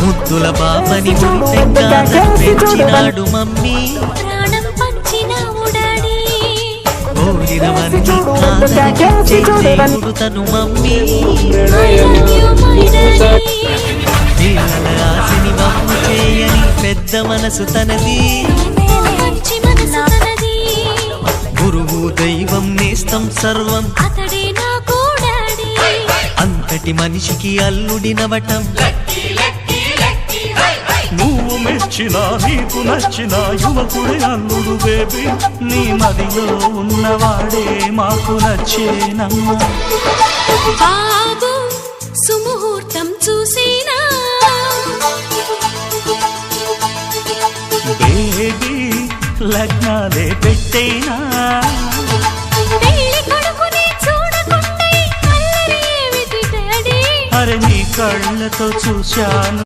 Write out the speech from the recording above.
ముద్దుల పాపని మురిపెంగా పెంచినాడు మమ్మీ ప్రాణం పంచినావు డాడీ కోరినవన్నీ కాదనికిచ్చే దేవుడు తను mummy I love you my daddy పిల్లల ఆశని వమ్ము చేయని పెద్ద మనసు తనది మంచి మనసు తనది గురువు దైవం నేస్తం సర్వం అతడే నాకు డాడీ అంతటి మనిషికి అల్లుడినవటం నువ్వు మెచ్చిన నీకు నచ్చిన యువకుడే అల్లుడు బేబీ నీ మదిలో ఉన్నవాడే మాకు నచ్చేనమ్మా బాబు సుముహూర్తం చూసినా బేబీ లగ్నాలే పెట్టేనా పెళ్లి కొడుకుని చూడకుంటే అల్లరి ఏమిటి డాడీ అరే నీ కళ్ళతో చూశాను